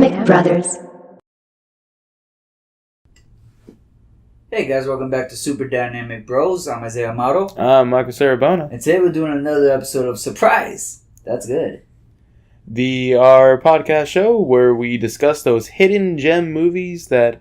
Dynamic Brothers. Hey guys, welcome back to Super Dynamic Bros. I'm Isaiah Amaro. I'm Michael Sarabona. And today we're doing another episode of Surprise. That's good. Our podcast show where we discuss those hidden gem movies that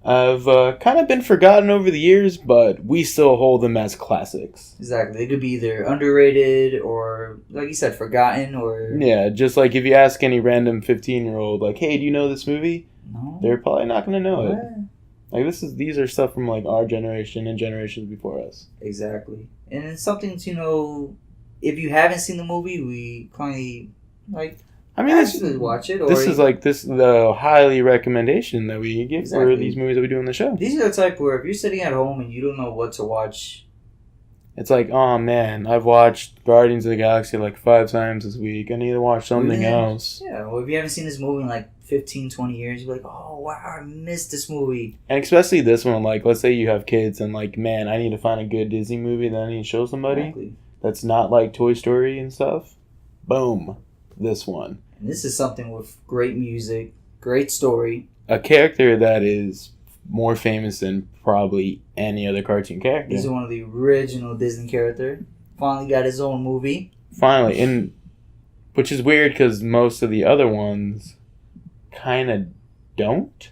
have kind of been forgotten over the years, but we still hold them as classics. Exactly. They could be either underrated or, like you said, forgotten or... Yeah, just like if you ask any random 15-year-old, like, hey, do you know this movie? No. They're probably not going to know What? it. Like, these are stuff from, like, our generation and generations before us. Exactly. And it's something to, if you haven't seen the movie, we probably, actually watch it. Or This is the highly recommendation that we give Exactly. for these movies that we do on the show. These are the type where if you're sitting at home and you don't know what to watch... It's like, oh man, I've watched Guardians of the Galaxy like 5 times this week. I need to watch something else. Yeah, well, if you haven't seen this movie in like 15, 20 years, you're like, oh wow, I missed this movie. And especially this one, like, let's say you have kids and like, man, I need to find a good Disney movie that I need to show somebody that's not like Toy Story and stuff. Boom. This one. And this is something with great music, great story. A character that is more famous than probably any other cartoon character. He's one of the original Disney character. Finally got his own movie. Finally, and which is weird because most of the other ones kind of don't.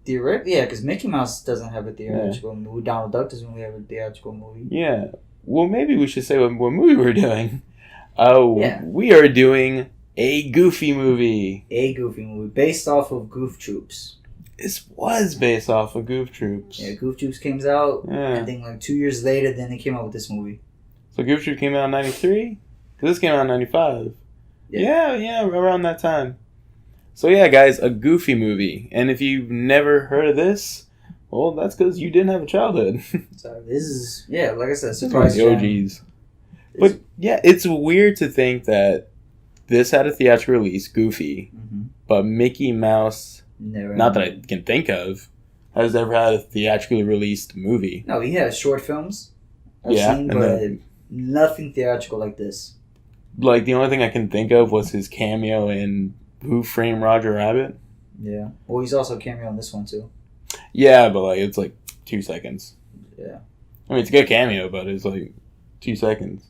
Yeah, because Mickey Mouse doesn't have a theatrical movie. Donald Duck doesn't really have a theatrical movie. Yeah. Well, maybe we should say what movie we're doing. Oh, yeah. We are doing a Goofy movie. A Goofy movie based off of Goof Troops. This was based off of Goof Troops. Yeah, Goof Troops came out, I think like 2 years later, then they came out with this movie. So Goof Troop came out in 93? Because this came out in 95. Yeah, around that time. So yeah, guys, a Goofy movie. And if you've never heard of this, well, that's because you didn't have a childhood. So this is, like I said, surprise the OGs. But yeah, it's weird to think that this had a theatrical release, Goofy, but Mickey Mouse... Not that I can think of, has ever had a theatrically released movie. No, he has short films. I've seen, but nothing theatrical like this. Like, the only thing I can think of was his cameo in Who Framed Roger Rabbit. Yeah. Well, he's also a cameo in this one, too. Yeah, but, like, it's, like, 2 seconds. Yeah. I mean, it's a good cameo, but it's, like, 2 seconds.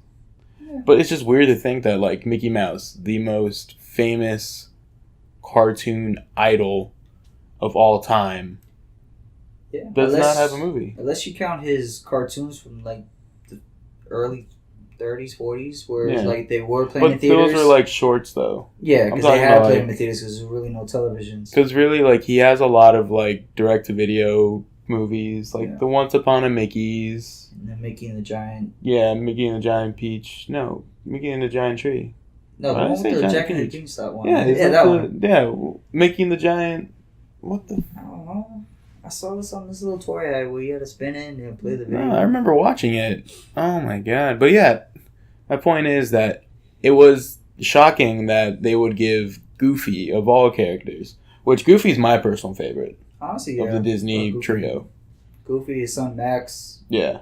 Yeah. But it's just weird to think that, like, Mickey Mouse, the most famous cartoon idol of all time, does not have a movie. Unless you count his cartoons from like the early 30s, 40s, where like they were playing in theaters. But those are like shorts, though. Yeah, because they had played in the theaters because there was really no televisions. Because really, like, he has a lot of like direct-to-video movies, like the Once Upon a Mickey's. And then Mickey and the Giant. Yeah, Mickey and the Giant Peach. No, Mickey and the Giant Tree. No, the one with the Jack and the Beanstalk one. Yeah, that one. Yeah, Mickey and the Giant... What the... I don't know. I saw this on this little toy ad where you had to spin it and play the video. No, I remember watching it. Oh my god. But yeah, my point is that it was shocking that they would give Goofy, of all characters, which Goofy's my personal favorite. Honestly, of the Disney trio. Goofy, his son Max. Yeah.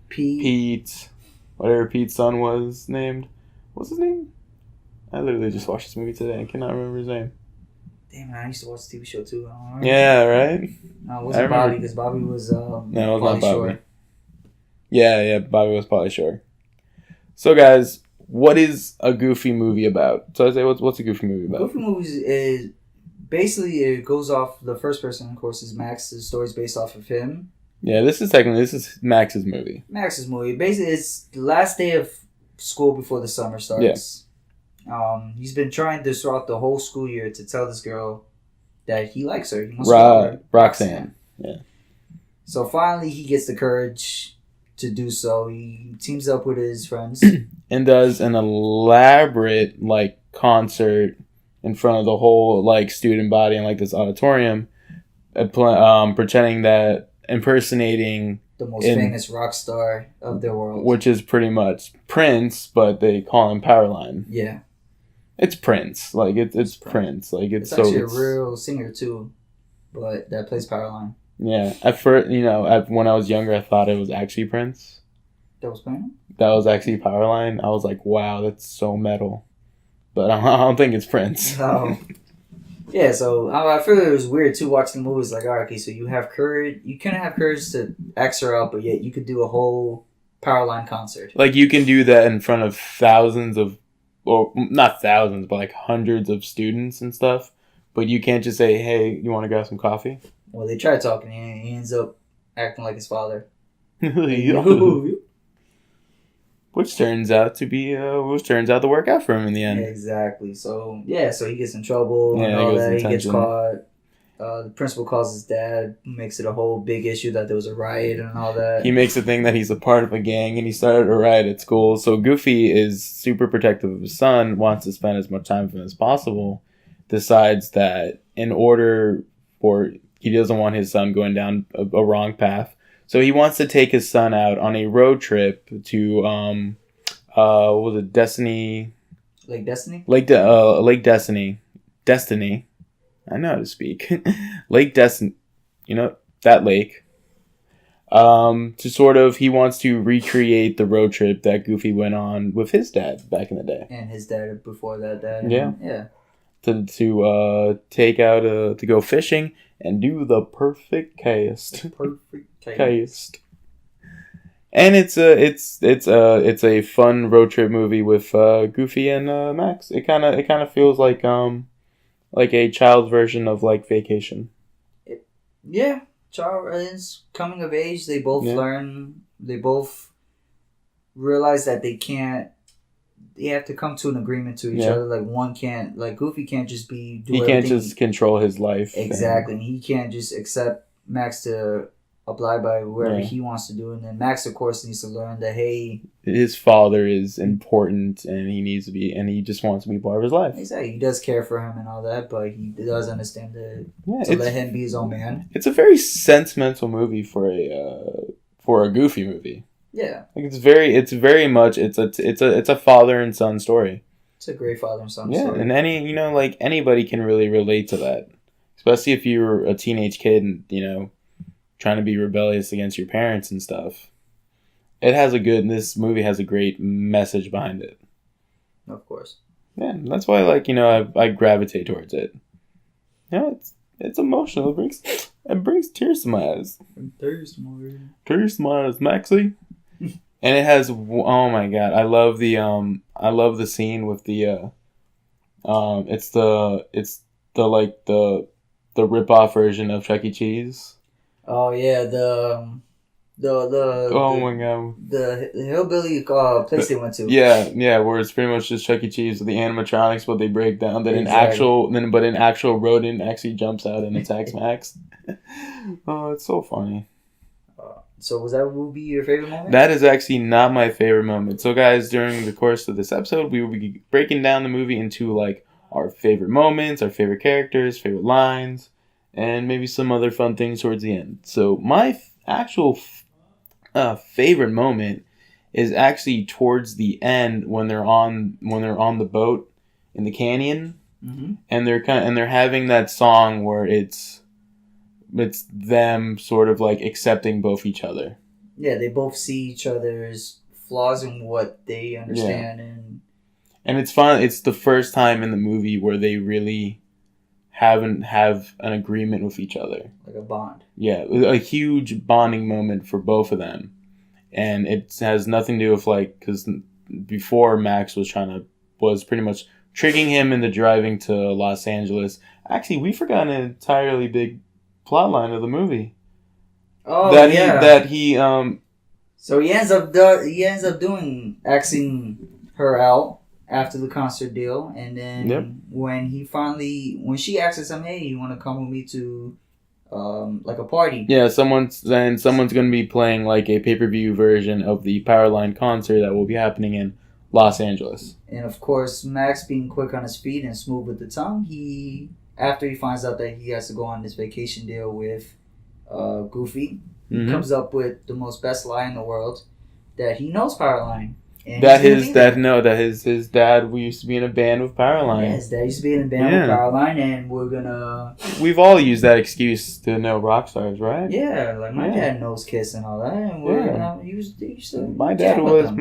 Pete. Whatever Pete's son was named. What's his name? I literally just watched this movie today. I cannot remember his name. Damn, man, I used to watch the TV show too. Yeah, right? No, it wasn't Bobby, because Bobby was no, it was not Bobby. Shore. Yeah, Bobby was Pauly Shore. So, guys, what is a Goofy movie about? So, I say, what's a Goofy movie about? Goofy movies is basically, it goes off, the first person, of course, is Max. The story's based off of him. Yeah, this is Max's movie. Max's movie. Basically, it's the last day of school before the summer starts. Yeah. He's been trying this throughout the whole school year to tell this girl that he likes her. He wants to her. Roxanne. Yeah. So finally, he gets the courage to do so. He teams up with his friends and does an elaborate concert in front of the whole student body in this auditorium, pretending that impersonating the most famous rock star of their world, which is pretty much Prince, but they call him Powerline. Yeah. It's Prince. It's Prince. It's actually a real singer, too, but that plays Powerline. Yeah. At first, when I was younger, I thought it was actually Prince. That was playing? That was actually Powerline. I was like, wow, that's so metal. But I don't think it's Prince. No. Yeah, so I feel it was weird too watching the movies. Like, all right, okay, so you have courage. You couldn't have courage to X her out, but yet you could do a whole Powerline concert. Like, you can do that in front of thousands of, or not thousands, but like hundreds of students and stuff. But you can't just say, "Hey, you want to grab some coffee?" Well, they tried talking, and he ends up acting like his father. Which turns out to work out for him in the end. Exactly. So so he gets in trouble Yeah, and all that. he gets caught. The principal calls his dad, makes it a whole big issue that there was a riot and all that. He makes a thing that he's a part of a gang and he started a riot at school. So Goofy is super protective of his son, wants to spend as much time with him as possible, decides that in order for, he doesn't want his son going down a wrong path. So he wants to take his son out on a road trip to, what was it, Destiny? Lake Destiny? Lake Destiny. Destiny. I know how to speak. Lake Destiny. You know, that lake. To sort of, he wants to recreate the road trip that Goofy went on with his dad back in the day. And his dad before that dad. Yeah. Yeah. To take out, to go fishing and do the perfect cast. Cast. And it's a fun road trip movie with Goofy and Max. It kind of feels like a child version of like Vacation. Child is coming of age. They both learn. They both realize that they can't. They have to come to an agreement to each other. Like one can't. Like Goofy can't just be. He can't just control his life. Exactly. And he can't just accept Max to abide by whatever he wants to do, and then Max, of course, needs to learn that his father is important, and he just wants to be part of his life. Exactly, he does care for him and all that, but he does understand to let him be his own man. It's a very sentimental movie for a Goofy movie. Yeah, like it's a father and son story. It's a great father and son story. And anybody can really relate to that, especially if you're a teenage kid and trying to be rebellious against your parents and stuff. This movie has a great message behind it. Of course. Yeah, that's why I gravitate towards it. It's emotional. It brings tears to my eyes. Tears to my eyes, Maxie. And it has, oh my god, I love the scene with the it's the rip-off version of Chuck E. Cheese. Oh yeah, oh my god, the hillbilly place they went to. Yeah, where it's pretty much just Chuck E. Cheese with the animatronics, but they break down. Then an actual rodent actually jumps out and attacks Max. Oh, it's so funny. So will be your favorite moment? That is actually not my favorite moment. So guys, during the course of this episode, we will be breaking down the movie into like our favorite moments, our favorite characters, favorite lines, and maybe some other fun things towards the end. So my actual favorite moment is actually towards the end when they're on the boat in the canyon, and they're having that song where it's them sort of like accepting both each other. Yeah, they both see each other's flaws and what they understand, and it's fun. It's the first time in the movie where they really have an agreement with each other, like a bond. Yeah, a huge bonding moment for both of them, and it has nothing to do with because before Max was pretty much tricking him into driving to Los Angeles. Actually, we forgot an entirely big plot line of the movie. Oh, So he ends up asking her out after the concert deal, and then when she asks him, "Hey, you want to come with me to like a party?" Yeah, someone's going to be playing like a pay-per-view version of the Powerline concert that will be happening in Los Angeles. And of course, Max, being quick on his feet and smooth with the tongue, after he finds out that he has to go on this vacation deal with Goofy, he comes up with the most best lie in the world, that he knows Powerline. And his dad used to be in a band with Powerline. Yeah, his dad used to be in a band with Powerline, and we've all used that excuse to know rock stars, right? Yeah, like my dad knows Kiss and all that, and he used to my dad was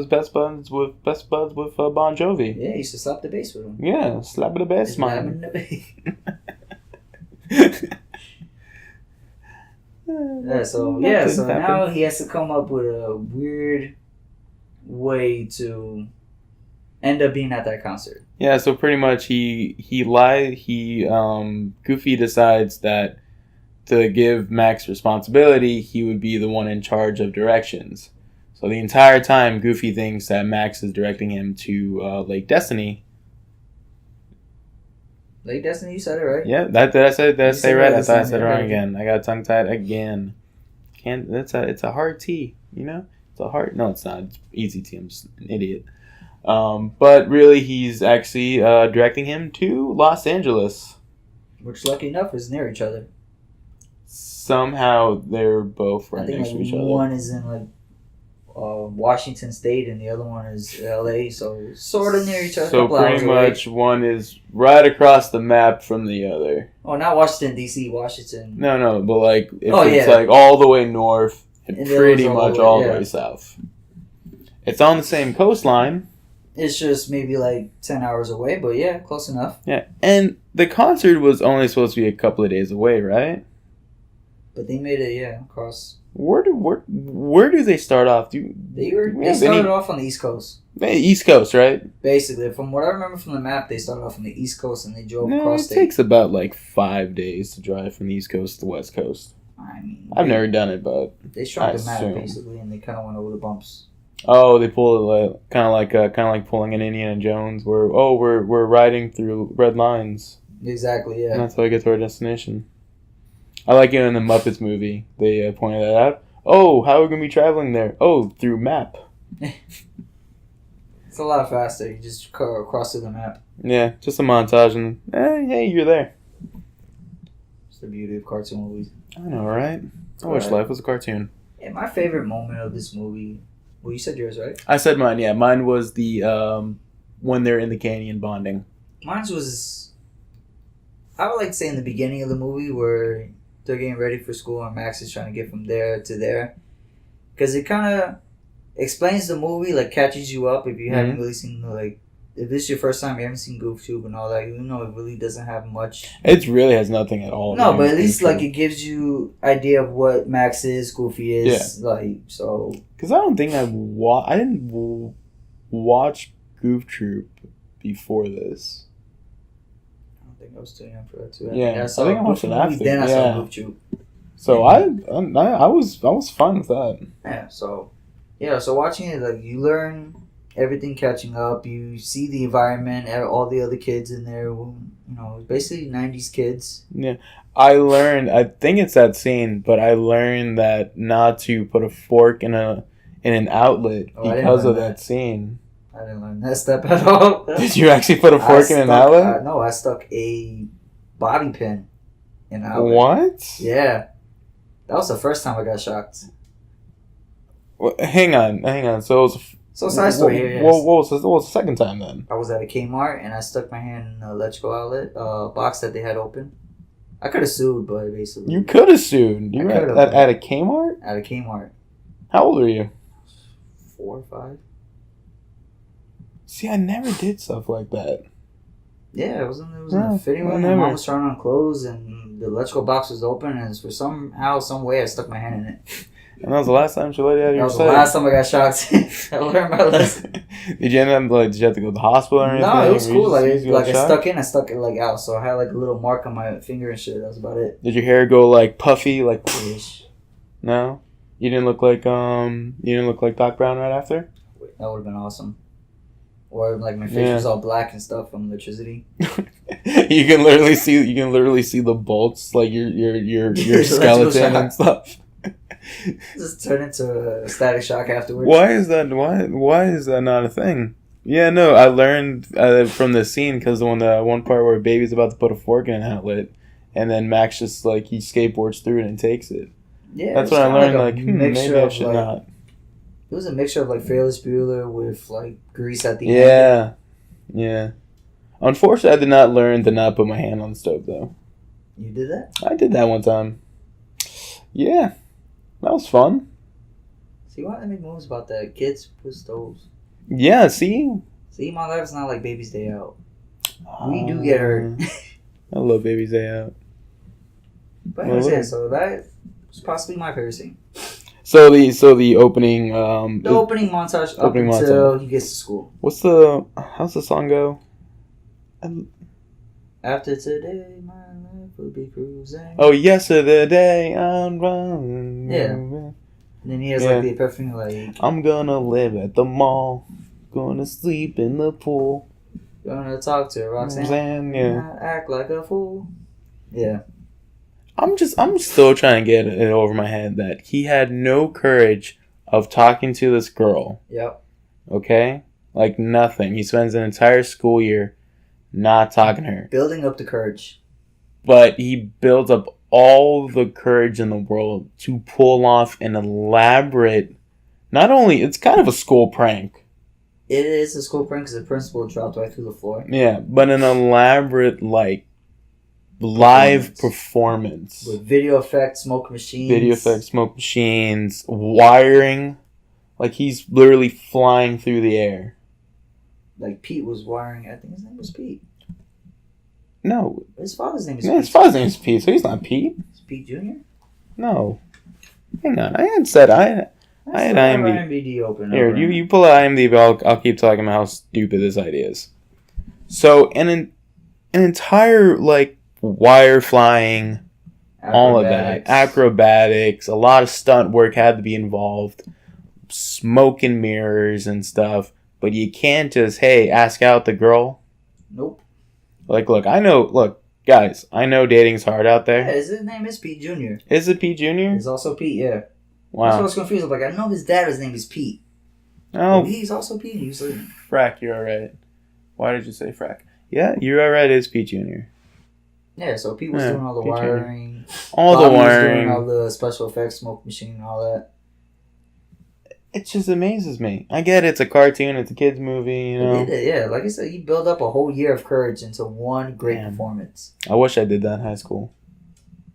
best buds with Bon Jovi. Yeah, he used to slap the bass with him. Yeah, slapping the bass, man. So now he has to come up with a weird way to end up being at that concert. Yeah, so pretty much Goofy decides that to give Max responsibility, he would be the one in charge of directions. So the entire time, Goofy thinks that Max is directing him to Lake Destiny. Lake Destiny, you said it right. Yeah, did I say right? I thought I said it wrong again. I got tongue tied again. It's a hard T, you know? It's a hard. No, it's not. It's easy T. I'm just an idiot. But really, he's actually directing him to Los Angeles. Which, lucky enough, is near each other. Somehow they're both right next to each other. One is in Washington State and the other one is LA, so sort of near each other. So pretty much one is right across the map from the other. Oh, not Washington DC, Washington. No, but like it's like all the way north and pretty much all the way south. It's on the same coastline. It's just maybe like 10 hours away, but yeah, close enough. Yeah, and the concert was only supposed to be a couple of days away, right? But they made it, across. Where do they start off? They started off on the East Coast. East Coast, right? Basically, from what I remember from the map, they started off on the East Coast and they drove across. It takes about like 5 days to drive from the East Coast to the West Coast. I mean, I've never done it, but they shrunk the map basically, and they kind of went over the bumps. Oh, they pull it kind of like pulling an Indiana Jones, where we're riding through red lines. Exactly, yeah. And that's how we get to our destination. I like it in the Muppets movie. They pointed that out. Oh, how are we gonna be traveling there? Oh, through map. It's a lot faster. You just cross through the map. Yeah, just a montage, and hey, you're there. It's the beauty of cartoon movies. I know, right? I wish life was a cartoon. Yeah, my favorite moment of this movie. Well, you said yours, right? I said mine. Yeah, mine was the when they're in the canyon bonding. Mine was, I would like to say, in the beginning of the movie where they're getting ready for school and Max is trying to get from there to there, because it kind of explains the movie, like catches you up if you haven't really seen if this is your first time, you haven't seen Goof Troop and all that, you know it really doesn't have much. It really has nothing at all. No, but at least it gives you idea of what Max is, Goofy is, so. Because I don't think I didn't watch Goof Troop before this. I think I was too young for that too. I think I watched it after. Then I saw Goof Troop. So I was fine with that. Yeah. So watching it, you learn everything catching up. You see the environment, all the other kids in there. Basically 90s kids. Yeah. I learned. I think it's that scene, but I learned that not to put a fork in an outlet because of that scene. I didn't learn that step at all. Did you actually put a fork in an outlet? No, I stuck a bobby pin in an outlet. What? Yeah. That was the first time I got shocked. Well, hang on. So side story here. Yes. What was the second time then? I was at a Kmart and I stuck my hand in an electrical outlet box that they had open. I could have sued, but basically... You could have sued. You were at a Kmart? At a Kmart. How old are you? 4 or 5. See, I never did stuff like that. Yeah, it was in the fitting room. My mom was trying on clothes and the electrical box was open and for some way I stuck my hand in it. And that was the last time she let you out of your sight? That was the last time I got shocked. I learned my lesson. Did you end up, did you have to go to the hospital or anything? No, it was cool. I stuck it out. So I had a little mark on my finger and shit. That was about it. Did your hair go puffy? No? You didn't look like Doc Brown right after? That would have been awesome. Or my face was all black and stuff from electricity. You can literally see the bolts, your skeleton and stuff. Just turn into a static shock afterwards. Why is that not a thing? Yeah, no, I learned from the scene because the one part where baby's about to put a fork in an outlet, and then Max just he skateboards through it and takes it. Yeah, that's what I learned. Maybe I should not. It was a mixture of Ferris Bueller with grease at the end. Yeah. Unfortunately, I did not learn to not put my hand on the stove though. You did that? I did that one time. Yeah. That was fun. See, why they make movies about that? Kids put stoves. Yeah, see? See, my life's not like Baby's Day Out. We do get hurt. I love Baby's Day Out. But anyways, yeah, so that was possibly my favorite scene. So the opening the opening montage up until he gets to school. How's the song go? After today, my life will be cruising. Oh, yesterday I'm running. Yeah. And then he has like the epiphany, like, I'm gonna live at the mall, gonna sleep in the pool, gonna talk to Roxanne, not act like a fool. Yeah. I'm still trying to get it over my head that he had no courage of talking to this girl. Yep. Okay? Like nothing. He spends an entire school year not talking to her. Building up the courage. But he builds up all the courage in the world to pull off an elaborate... Not only... It's kind of a school prank. It is a school prank because the principal dropped right through the floor. Yeah, but an elaborate, like, live performance with video effects, smoke machines, wiring. Like he's literally flying through the air. Like Pete was wiring. I think his name was Pete. No, his father's name is Pete. His father's name is Pete, so he's not Pete. It's Pete Jr. No, hang on. I had said I had IMDb open. Here, you pull out IMDb. I'll keep talking about how stupid this idea is. So an entire like. Wire flying, all of that, acrobatics, a lot of stunt work had to be involved, smoke and mirrors and stuff, but you can't just, hey, ask out the girl. Nope. Like, look, guys, I know dating's hard out there. Yeah, his name is Pete Jr. Is it Pete Jr.? It's also Pete, yeah. Wow. That's what I was confused. I'm like, I know his dad's name is Pete. Oh. But he's also Pete. He's like... Frack, you're alright. Why did you say frack? Yeah, you're alright, it's Pete Jr. Yeah, so Pete was doing all the wiring. All the wiring. Was doing all the special effects, smoke machine, and all that. It just amazes me. I get it, it's a cartoon, it's a kid's movie, you know. Yeah, like I said, he built up a whole year of courage into one great performance. I wish I did that in high school.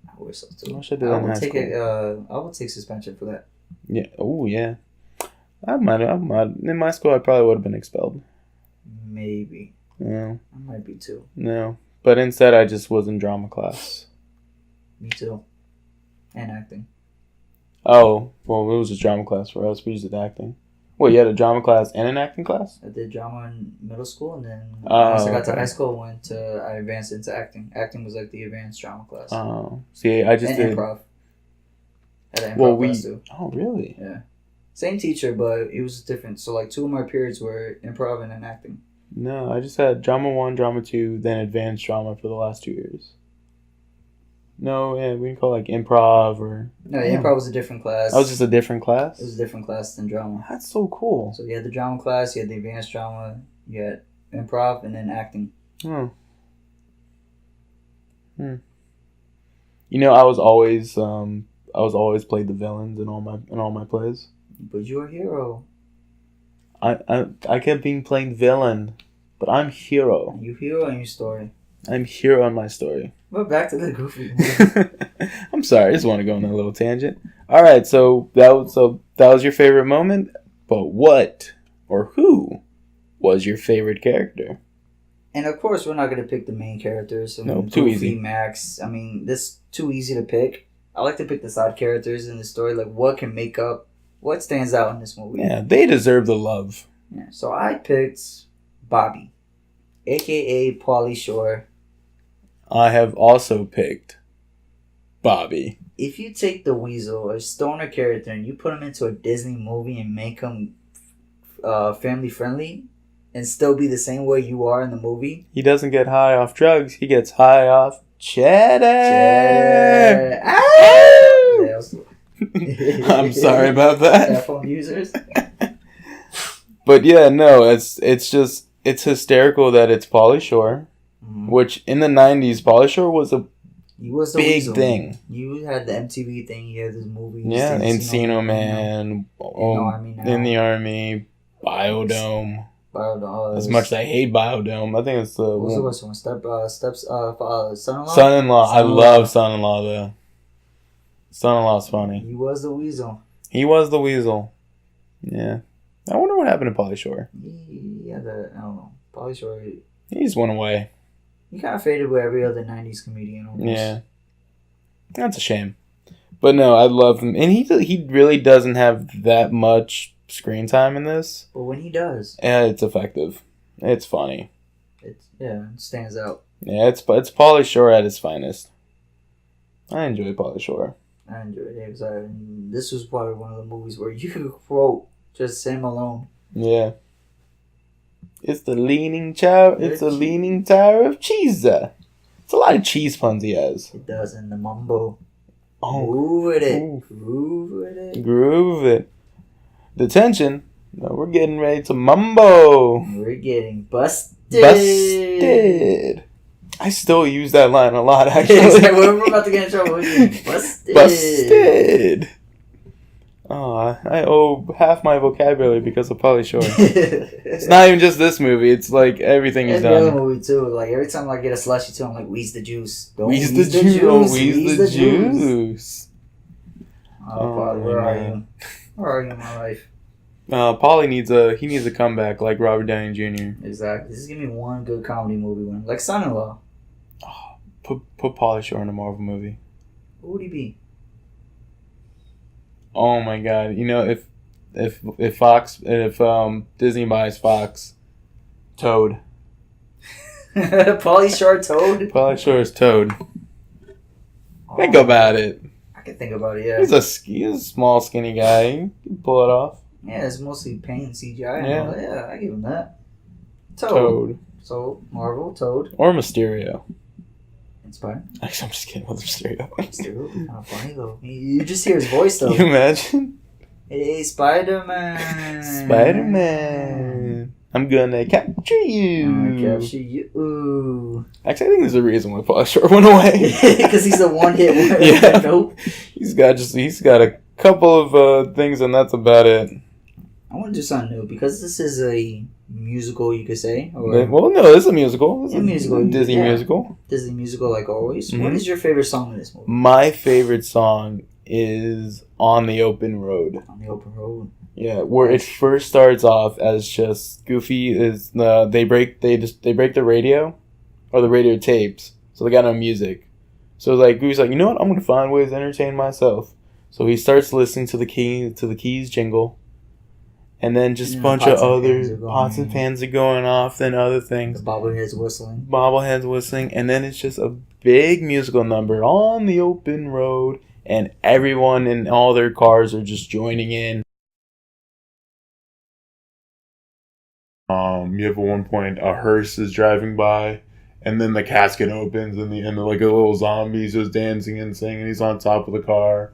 I wish so too. I wish I did that in high school. I would take suspension for that. Yeah. Oh, yeah. I might. In my school, I probably would have been expelled. Maybe. No. I might be too. No. But instead, I just was in drama class. Me too. And acting. Oh, well, it was just drama class for us. We just did acting. Well, you had a drama class and an acting class? I did drama in middle school, and then once I got to high school, I advanced into acting. Acting was like the advanced drama class. Oh. See, I just did... improv. I had an improv class too. Oh, really? Yeah. Same teacher, but it was different. So, like, 2 of my periods were improv and then acting. No, I just had drama 1, drama 2, then advanced drama for the last 2 years. No, yeah, we can call it like improv or... No, improv was a different class. That was just a different class? It was a different class than drama. That's so cool. So you had the drama class, you had the advanced drama, you had improv, and then acting. Oh. You know, I was always played the villains in all my plays. But you're a hero. I kept being playing villain, but I'm hero. You hero in your story. I'm hero in my story. But back to the Goofy. I'm sorry, I just want to go on a little tangent. All right, so that was your favorite moment, but what or who was your favorite character? And of course, we're not gonna pick the main characters. No, too Goofy, easy. Max. I mean, this too easy to pick. I like to pick the side characters in the story, like what can make up. What stands out in this movie? Yeah, they deserve the love. Yeah, so I picked Bobby, a.k.a. Pauly Shore. I have also picked Bobby. If you take the Weasel, a stoner character, and you put him into a Disney movie and make him family friendly, and still be the same way you are in the movie, he doesn't get high off drugs. He gets high off cheddar. I'm sorry about that. iPhone users. But yeah, no, it's hysterical that it's Pauly Shore, which in the 90s, Pauly Shore was a big thing. You had the MTV thing, you had this movie. Yeah, Encino Man, In the Army, Biodome. As much as I hate Biodome, I think it's the... What was the worst one? Son-in-law? Son-in-law. I love Son-in-law, though. Son-in-law's funny. He was the Weasel. Yeah. I wonder what happened to Pauly Shore. I don't know. Pauly Shore... He just went away. He kind of faded with every other 90s comedian almost. Yeah. That's a shame. But no, I love him. And he really doesn't have that much screen time in this. But when he does... it's effective. It's funny. It stands out. Yeah, it's Pauly Shore at his finest. I enjoy Pauly Shore. I enjoyed it because this was probably one of the movies where you could quote just him alone. Yeah. It's the leaning tower. It's the leaning tower of cheese. It's a lot of cheese puns he has. It does, and the mumbo. Oh, groove with it. Ooh. Groove with it. Groove it. The tension. No, we're getting ready to mumbo. We're getting busted. Busted. I still use that line a lot, actually. We're about to get in trouble. We're getting busted. Busted. Oh, I owe half my vocabulary because of Pauly Shore. It's not even just this movie. It's like everything he's done. Every other movie too. Like every time I get a slushy too, I'm like, "Wheeze the juice." Wheeze the juice. Wheeze the juice. Oh, Pauly, where are you? Where are you in my life? Pauly needs a comeback like Robert Downey Jr. Exactly. Just give me one good comedy movie one, like Son-in-Law. Oh, put Pauly Shore in a Marvel movie. Who would he be? Oh my God! You know, if Disney buys Fox, Toad. Pauly Shore Toad. Pauly Shore is Toad. Think about it. I can think about it. Yeah. He's a small, skinny guy. He can pull it off. Yeah, it's mostly paint CGI. Yeah, I give him that. Toad. So Marvel Toad Or Mysterio. It's fine. Actually, I'm just kidding with Mysterio. Mysterio would be kind of funny though. You just hear his voice though. Can you imagine? Hey, Spider-Man. Spider-Man. I'm gonna capture you. I'm gonna capture you. Ooh. Actually, I think there's a reason why Pauly Shore went away. Because he's a one-hit wonder. Yeah. Nope. He's got a couple of things, and that's about it. I want to do something new because this is a musical, you could say. Well, no, it's a musical. It's a musical. Disney musical. Disney musical, like always. Mm-hmm. What is your favorite song in this movie? My favorite song is "On the Open Road." On the Open Road. Yeah, where it first starts off as just Goofy is they break the radio, or the radio tapes, so they got no music. So like Goofy's like, you know what? I'm gonna find ways to entertain myself. So he starts listening to the Keys jingle. And then just a bunch of other pots and pans are going off, then other things. The bobbleheads whistling. Bobbleheads whistling. And then it's just a big musical number on the open road. And everyone in all their cars are just joining in. You have at one point a hearse is driving by. And then the casket opens and like a little zombie's just dancing and singing. He's on top of the car.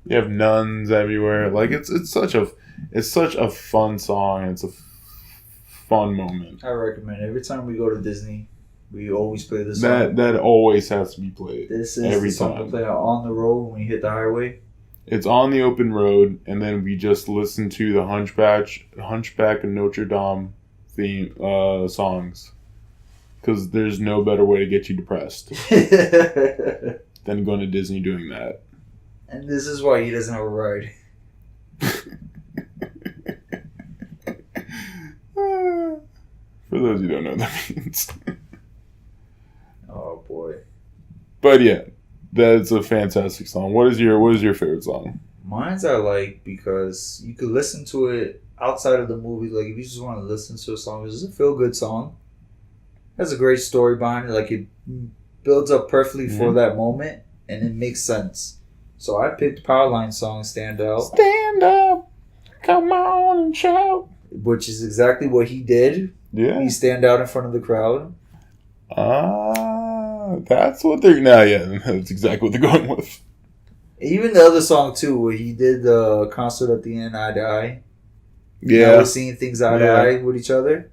You have nuns everywhere. Like it's such a fun song. It's a fun moment. I recommend it. Every time we go to Disney, we always play this song. That always has to be played. This is every the song time. we play on the road when we hit the highway. It's on the open road, and then we just listen to the Hunchback of Notre Dame theme songs. Because there's no better way to get you depressed than going to Disney doing that. And this is why he doesn't have a ride. For those who don't know what that means. Oh boy. But yeah, that's a fantastic song. What is your favorite song? Mine's I like because you could listen to it outside of the movie. Like if you just want to listen to a song, it's a feel good song. It has a great story behind it. Like it builds up perfectly for that moment and it makes sense. So I picked Powerline's song "Stand Up." Stand up, come on and shout. Which is exactly what he did. Yeah. He stand out in front of the crowd. That's what they're... No, yeah, that's exactly what they're going with. Even the other song, too, where he did the concert at the end, Eye to Eye. Yeah. Now we're seeing things eye to eye with each other.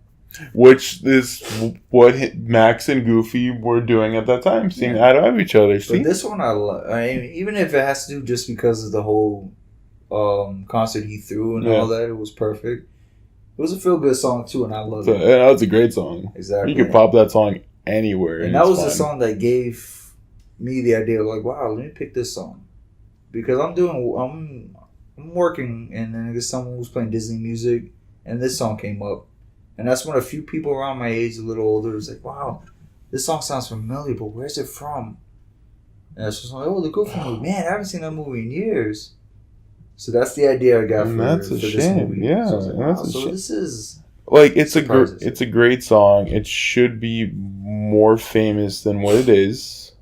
Which is what Max and Goofy were doing at that time, seeing eye to eye with each other. See? But this one, I mean, even if it has to do just because of the whole concert he threw and all that, it was perfect. It was a feel-good song, too, and I love it. Yeah, that's a great song. Exactly. You could pop that song anywhere. And that was the song that gave me the idea of, like, wow, let me pick this song. Because I'm working, and then there's someone who's playing Disney music, and this song came up. And that's when a few people around my age, a little older, was like, wow, this song sounds familiar, but where's it from? And it's just like, oh, the Goofy movie. Man, I haven't seen that movie in years. So that's the idea I got for this movie. Yeah, so I was like, wow, so shame. this is Like it's a great song. It should be more famous than what it is.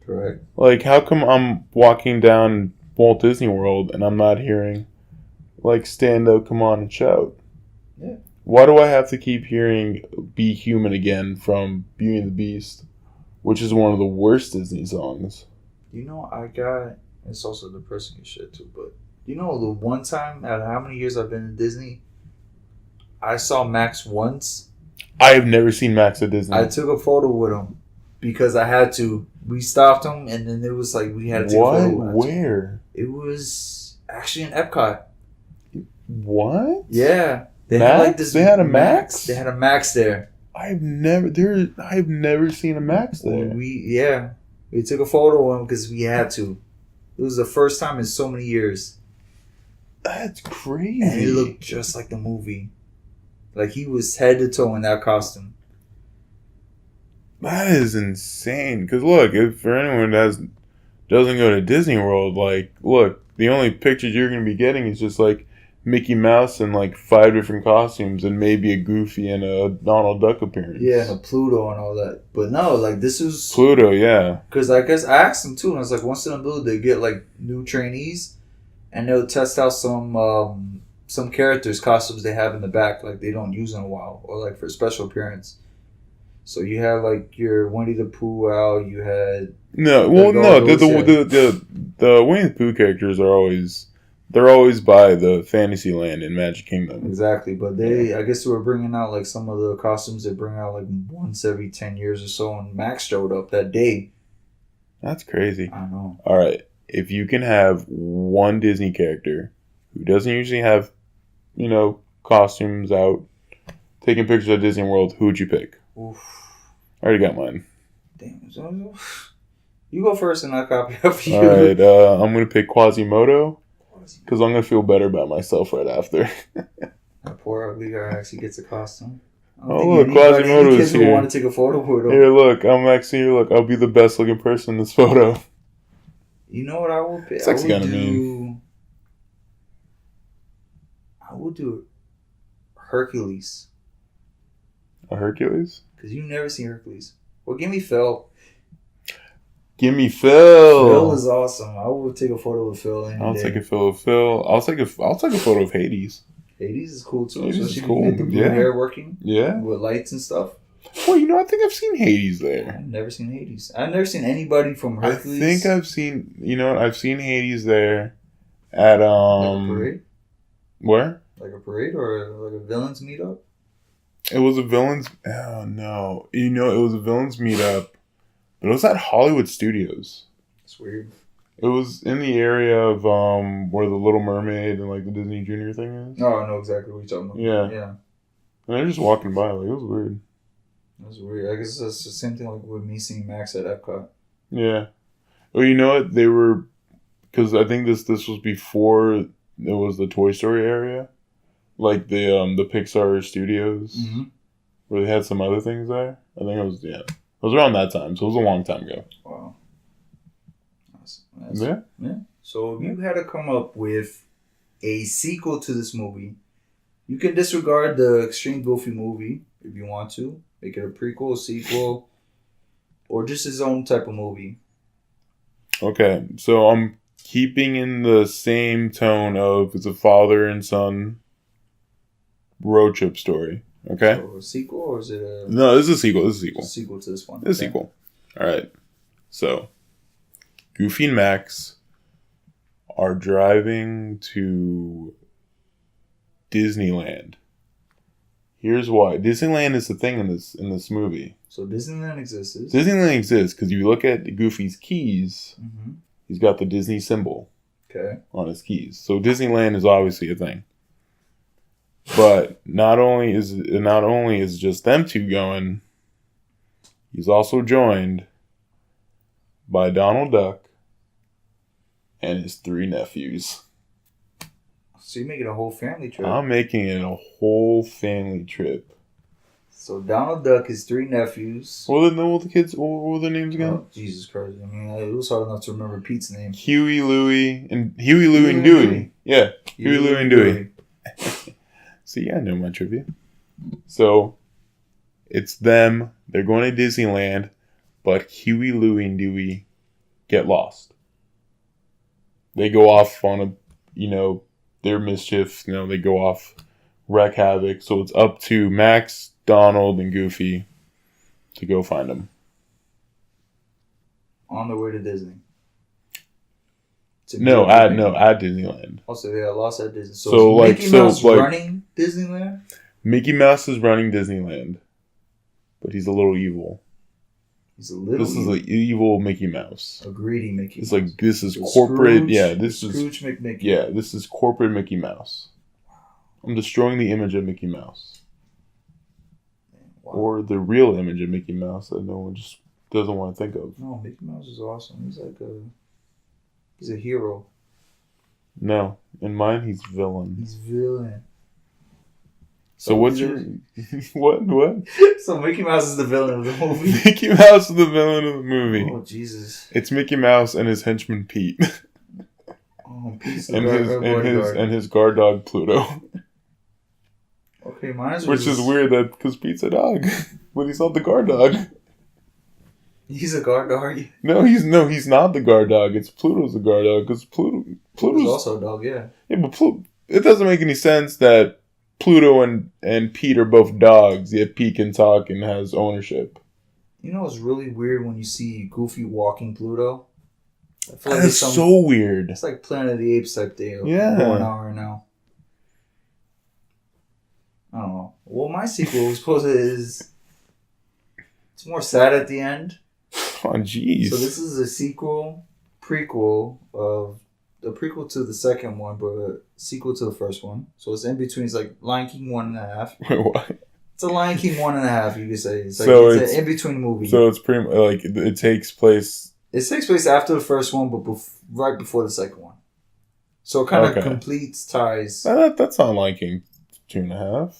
Correct. Like, how come I'm walking down Walt Disney World and I'm not hearing like stand up, come on and shout? Yeah. Why do I have to keep hearing Be Human Again from Beauty and the Beast, which is one of the worst Disney songs? You know, it's also depressing and shit too, but you know, the one time out of how many years I've been in Disney, I saw Max once. I have never seen Max at Disney. I took a photo with him because I had to. We stopped him, and then it was like we had to take a photo with him. Where? It was actually in Epcot. What? Yeah. They had a Max? They had a Max there. I've never seen a Max there. We took a photo of him because we had to. It was the first time in so many years. That's crazy. And he looked just like the movie. Like he was head to toe in that costume. That is insane. Because look, if for anyone that doesn't go to Disney World, like, look, the only pictures you're going to be getting is just like Mickey Mouse in like 5 different costumes and maybe a Goofy and a Donald Duck appearance. Yeah, and a Pluto and all that. But no, like this is Pluto, yeah. Because I guess I asked them too, and I was like, once in a blue, they get like new trainees, and they'll test out some characters' costumes they have in the back, like they don't use in a while, or like for special appearance. So you had like your Winnie the Pooh out. You had the Winnie the Pooh characters are always. They're always by the Fantasyland in Magic Kingdom. Exactly, but I guess they were bringing out like some of the costumes they bring out like once every 10 years or so, and Max showed up that day. That's crazy. I know. All right, if you can have one Disney character who doesn't usually have, costumes out, taking pictures at Disney World, who would you pick? Oof. I already got mine. Damn. You go first and I'll copy after you. All right, I'm going to pick Quasimodo. Because I'm going to feel better about myself right after. That poor ugly guy actually gets a costume. Oh, look, Quasimodo is here. Want to take a photo with him. Here, look. I'm actually here. Look, I'll be the best looking person in this photo. You know what I would pick? Sexy kind of mean. I would do Hercules. A Hercules? Because you've never seen Hercules. Well, give me Phil. Give me Phil. Phil is awesome. I would take a photo with Phil. I'll take a photo of Phil. I'll take a photo of Hades. Hades is cool too. Hades is cool. Get the blue hair working. Yeah. With lights and stuff. Well, I think I've seen Hades there. I've never seen Hades. I've never seen anybody from Hercules. I think I've seen. I've seen Hades there. At like a parade. Where? Like a parade or like a villains meetup. It was a villains. Oh no! It was a villains meetup. But it was at Hollywood Studios. It's weird. It was in the area of where the Little Mermaid and like the Disney Junior thing is. Oh, I know exactly what you're talking about. Yeah. And they're just walking by. Like, it was weird. That was weird. I guess it's the same thing like with me seeing Max at Epcot. Yeah. Well, you know what? They were... Because I think this was before it was the Toy Story area. Like the Pixar Studios. Mm-hmm. Where they had some other things there. I think it was, It was around that time, so it was a long time ago. Wow. Yeah. So if you had to come up with a sequel to this movie, you can disregard the Extreme Goofy movie if you want to. Make it a prequel, a sequel, or just his own type of movie. Okay, so I'm keeping in the same tone of it's a father and son road trip story. Okay. So a sequel or is it a... No, this is a sequel. It's a sequel to this one. This is a sequel. All right. So, Goofy and Max are driving to Disneyland. Here's why. Disneyland is the thing in this movie. So Disneyland exists. Disneyland exists because you look at Goofy's keys, he's got the Disney symbol on his keys. So Disneyland is obviously a thing. But not only is it just them two going, he's also joined by Donald Duck and his 3 nephews. So you're making a whole family trip. I'm making it a whole family trip. So Donald Duck, his 3 nephews. What were the kids? What were their names again? Oh, Jesus Christ! I mean, it was hard enough to remember Pete's name. Huey, Louie, and Dewey. Yeah, Huey, Louie, and Dewey. See, I know my trivia. So it's them. They're going to Disneyland, but Huey, Louie, and Dewey get lost. They go off on their mischief. They go off, wreak havoc. So it's up to Max, Donald, and Goofy to go find them. On the way to Disney. No, at Disneyland. Also, they got lost at Disney. So Mickey Mouse running Disneyland? Mickey Mouse is running Disneyland. But he's a little evil. This is an evil Mickey Mouse. A greedy Mickey Mouse. It's like, this is corporate. Scrooge, yeah, this is... Scrooge McMickey. Yeah, this is corporate Mickey Mouse. I'm destroying the image of Mickey Mouse. Wow. Or the real image of Mickey Mouse that no one just doesn't want to think of. No, Mickey Mouse is awesome. He's a hero. No, in mine he's villain. He's villain. So what's your... What? So Mickey Mouse is the villain of the movie? Mickey Mouse is the villain of the movie. Oh, Jesus. It's Mickey Mouse and his henchman Pete. Oh, Pete's and his guard dog Pluto. Okay, mine is... Which is weird because Pete's a dog. But he's not the guard dog. He's a guard dog? No, he's not the guard dog. It's Pluto's the guard dog because Pluto's also a dog, yeah. Yeah, but it doesn't make any sense that Pluto and Pete are both dogs, yet Pete can talk and has ownership. You know, it's really weird when you see Goofy walking Pluto. I feel like that's so weird. It's like Planet of the Apes type thing. Yeah. Going on right now. I don't know. Well, my sequel it's more sad at the end. Oh, jeez. So this is a prequel to the second one, but a sequel to the first one. So it's in between. It's like Lion King 1.5. Wait, what? It's a Lion King 1.5, you could say. It's like it's an in-between movie. So it's pretty like it takes place... It takes place after the first one, but right before the second one. So it kind of completes ties. That's not Lion King 2.5.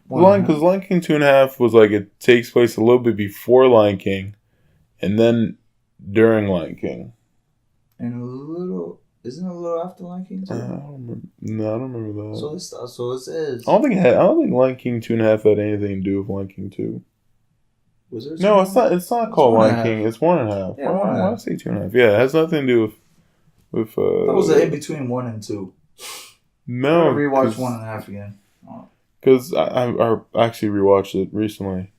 Because Lion King 2.5 was like it takes place a little bit before Lion King, and then during Lion King. And isn't it a little after Lion King 2? I don't remember that. So it is. I don't think Lion King 2.5 had anything to do with Lion King 2. Was there? No, it's not called Lion King. It's 1.5. Yeah, 1.5. Why did I say 2.5? Yeah, it has nothing to do with. That was in between 1 and 2. No, I'm gonna rewatch 1.5 again. Because I actually rewatched it recently.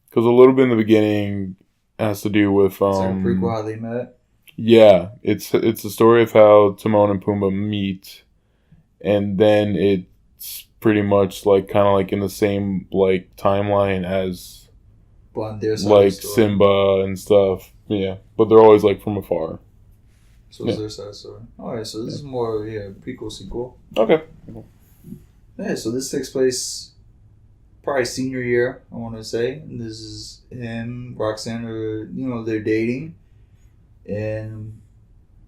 Because a little bit in the beginning has to do with... It's like a prequel how they met? Yeah. It's the story of how Timon and Pumbaa meet. And then it's pretty much like kind of like in the same like timeline as like Simba and stuff. Yeah. But they're always like from afar. So it's their side story. Alright, so this is more prequel sequel. Okay. Yeah, so this takes place probably senior year, I want to say. And this is him, Roxanne, they're dating. And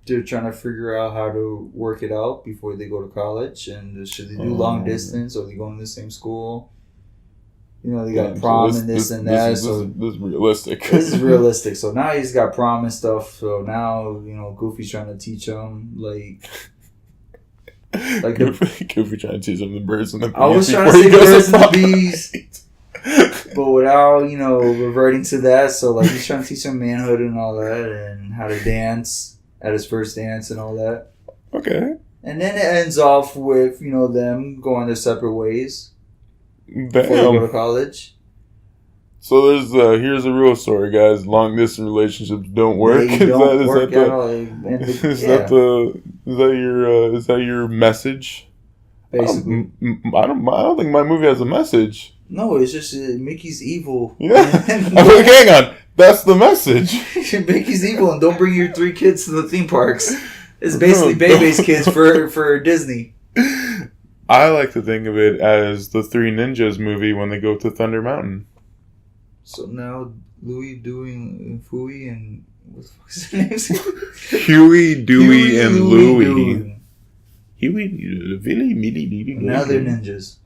they're trying to figure out how to work it out before they go to college. And should they do long distance or they go in the same school? They got prom and this and that. This is realistic. This is realistic. So now he's got prom and stuff. So now, Goofy's trying to teach him, Goofy trying to teach him the birds and the bees. I was trying to say the birds and the bees, but without reverting to that. So he's trying to teach him manhood and all that, and how to dance at his first dance and all that. Okay. And then it ends off with them going their separate ways Damn. before they go to college. So here's the real story, guys. Long distance relationships don't work. They don't work at all. Is that your message? Basically, I don't think my movie has a message. No, it's just Mickey's evil. Yeah. Hang on. That's the message. Mickey's evil, and don't bring your 3 kids to the theme parks. It's basically Bebe's kids for Disney. I like to think of it as the 3 Ninjas movie when they go to Thunder Mountain. So now Louie, Dewey, and Fooey, and what the fuck is their names? Huey, Dewey, and Louie. Huey, Billy, Millie, Now they're ninjas.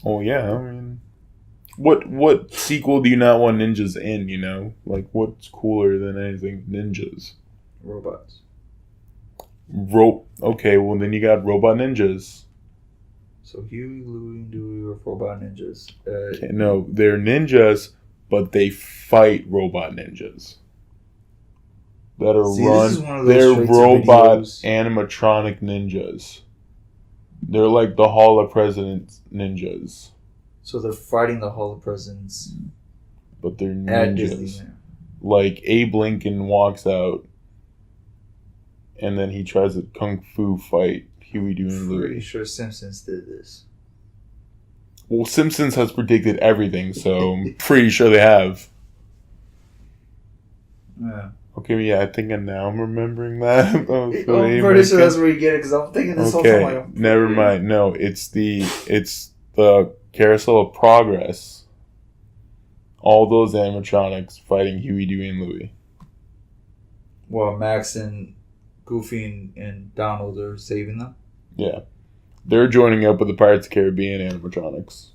Oh yeah, I mean, What sequel do you not want ninjas in, you know? Like, what's cooler than anything ninjas? Robots. Okay, well, then you got robot ninjas. So Huey, Louie, and Dewey are robot ninjas. Okay, no, they're ninjas, but they fight robot ninjas. That are they're robot animatronic ninjas. They're like the Hall of Presidents ninjas. So they're fighting the Hall of Presidents. But they're ninjas. Like Abe Lincoln walks out and then he tries to kung fu fight Huey, Dewey, and Louie. Pretty sure Simpsons did this. Well, Simpsons has predicted everything, so I'm pretty sure they have. Yeah. Okay, yeah, I think I'm remembering that. I'm pretty sure that's where you get it, because I'm thinking this whole time. Okay, never mind. No, it's the Carousel of Progress. All those animatronics fighting Huey, Dewey, and Louie. Well, Max and Goofy and Donald are saving them? Yeah. They're joining up with the Pirates of the Caribbean animatronics.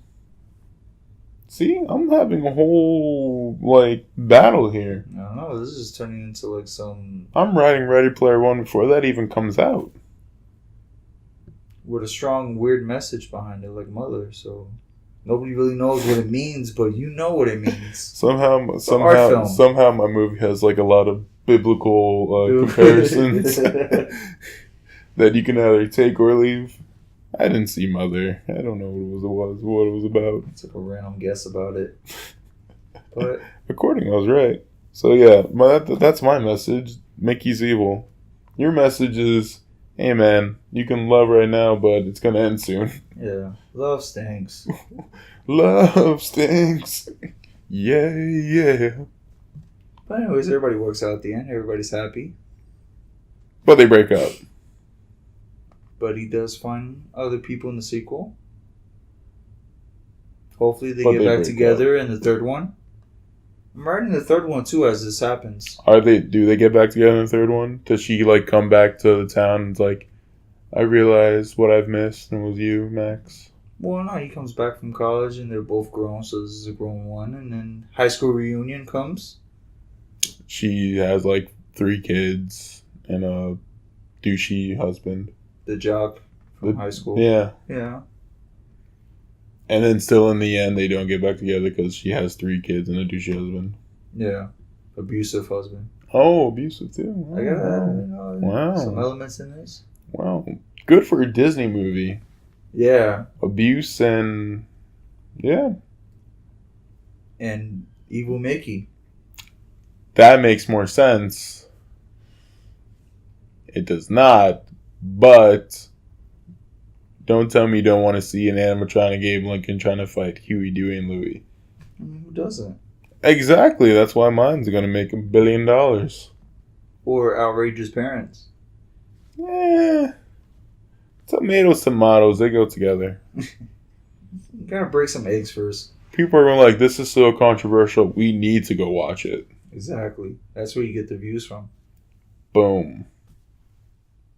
See? I'm having a whole, battle here. I don't know. This is turning into, some... I'm writing Ready Player One before that even comes out. With a strong, weird message behind it, like Mother, so... Nobody really knows what it means, but you know what it means. Somehow my movie has, a lot of biblical comparisons that you can either take or leave. I didn't see Mother. I don't know what it was about. I took a random guess about it. But according, I was right. So yeah, that's my message. Mickey's evil. Your message is, hey man, you can love right now, but it's gonna end soon. Yeah, love stinks. Love stinks. Yeah. But anyways, everybody works out at the end. Everybody's happy. But they break up. But he does find other people in the sequel. Hopefully they get back together in the third one. I'm writing the third one too as this happens. Do they get back together in the third one? Does she come back to the town and it's I realized what I've missed and it was you, Max? Well, no, he comes back from college and they're both grown, so this is a grown one. And then high school reunion comes. She has 3 kids and a douchey husband. The jock from high school. Yeah. Yeah. And then still in the end, they don't get back together because she has 3 kids and a douchey husband. Yeah. Abusive husband. Oh, abusive too. Wow. I got wow. Some elements in this. Wow. Good for a Disney movie. Yeah. Abuse and... Yeah. And evil Mickey. That makes more sense. It does not, but... Don't tell me you don't want to see an animatronic Abe Lincoln trying to fight Huey, Dewey, and Louie. I mean, who doesn't? Exactly. That's why mine's going to make $1 billion. Or outrageous parents. Yeah. Tomatoes, they go together. You gotta break some eggs first. People are going this is so controversial, we need to go watch it. Exactly. That's where you get the views from. Boom.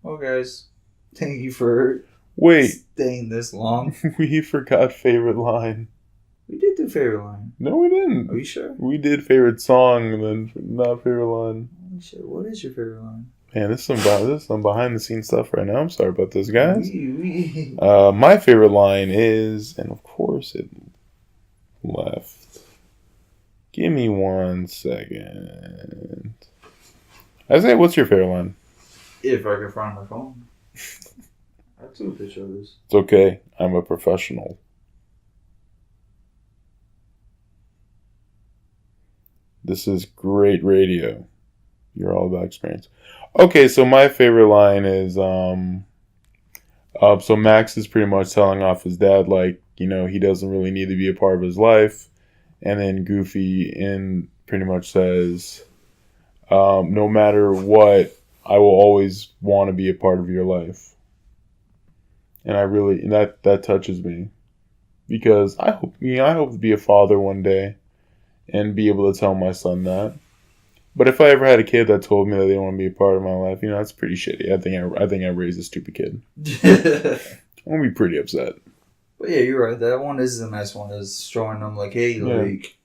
Well, guys, thank you for... staying this long. We forgot favorite line. We did do favorite line. No, we didn't. Are you sure? We did favorite song and then not favorite line. Are you sure? What is your favorite line? Man, this is some behind the scenes stuff right now. I'm sorry about this, guys. My favorite line is, and of course it left. Give me 1 second. Isaiah, what's your favorite line? If I can find my phone. I took a picture of this. It's okay. I'm a professional. This is great radio. You're all about experience. Okay, so my favorite line is, so Max is pretty much telling off his dad, he doesn't really need to be a part of his life. And then Goofy pretty much says, no matter what, I will always want to be a part of your life. And that touches me, because I hope to be a father one day and be able to tell my son that. But if I ever had a kid that told me that they don't want to be a part of my life, that's pretty shitty. I think I raised a stupid kid. I'm gonna be pretty upset. But yeah, you're right. That one is a nice one. Is showing them like, hey, like,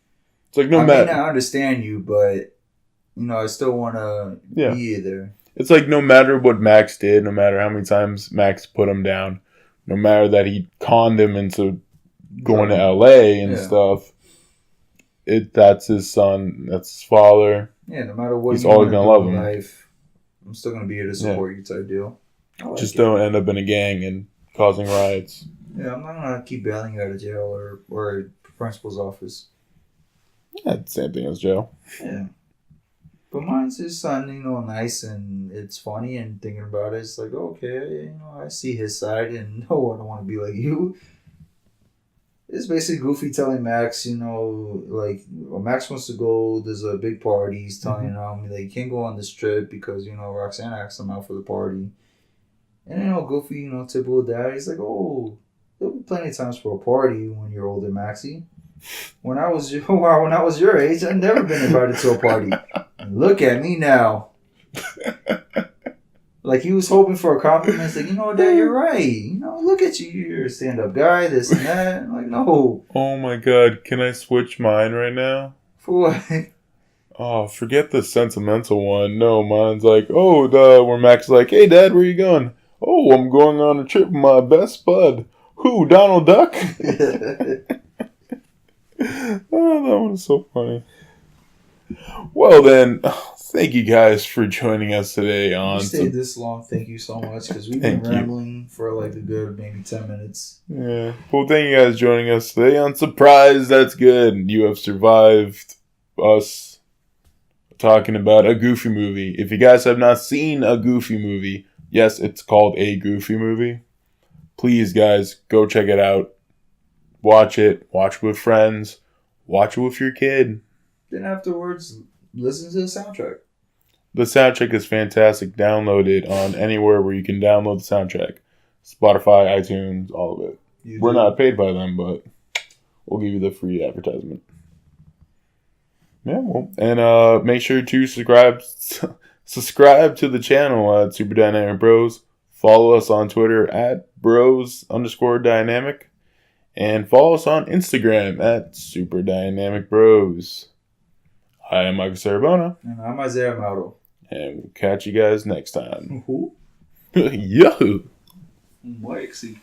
it's like I may not understand you, but I still want to be there. It's like no matter what Max did, no matter how many times Max put him down, no matter that he conned him into going to LA and stuff, that's his son, that's his father. Yeah, no matter what he's always gonna love him. Life, I'm still gonna be here to support you type deal. Just don't end up in a gang and causing riots. Yeah, I'm not gonna keep bailing you out of jail or principal's office. Yeah, same thing as jail. Yeah. But mine's his son, nice and it's funny and thinking about it, it's like, okay, I see his side and no, I don't want to be like you. It's basically Goofy telling Max, Max wants to go, there's a big party, he's telling him, he can't go on this trip because, Roxanne asked him out for the party. And, Goofy, typical dad, he's like, oh, there'll be plenty of times for a party when you're older, Maxie. When I was your age, I've never been invited to a party. And look at me now. Like he was hoping for a compliment. It's like, Dad, you're right. Look at you. You're a stand-up guy, this and that. I'm like, no. Oh my God. Can I switch mine right now? For what? Oh, forget the sentimental one. No, mine's like, where Mac's like, hey, Dad, where you going? Oh, I'm going on a trip with my best bud. Who, Donald Duck? Oh, that one is so funny. Well then, thank you guys for joining us today on... You stayed this long, thank you so much, because we've been rambling for like a good maybe 10 minutes. Yeah. Well, thank you guys for joining us today on Surprise, That's Good. You have survived us talking about a Goofy movie. If you guys have not seen a Goofy movie, yes, it's called a Goofy movie. Please, guys, go check it out. Watch it with friends. Watch it with your kid. Then afterwards, listen to the soundtrack. The soundtrack is fantastic. Download it on anywhere where you can download the soundtrack. Spotify, iTunes, all of it. We're not paid by them, but we'll give you the free advertisement. Yeah, well, and make sure to subscribe to the channel at Super Dynamic Bros. Follow us on Twitter at bros_dynamic. And follow us on Instagram at Super Dynamic Bros. I am Michael Sarabona. And I'm Isaiah Mauro. And we'll catch you guys next time. Yo! Moixie.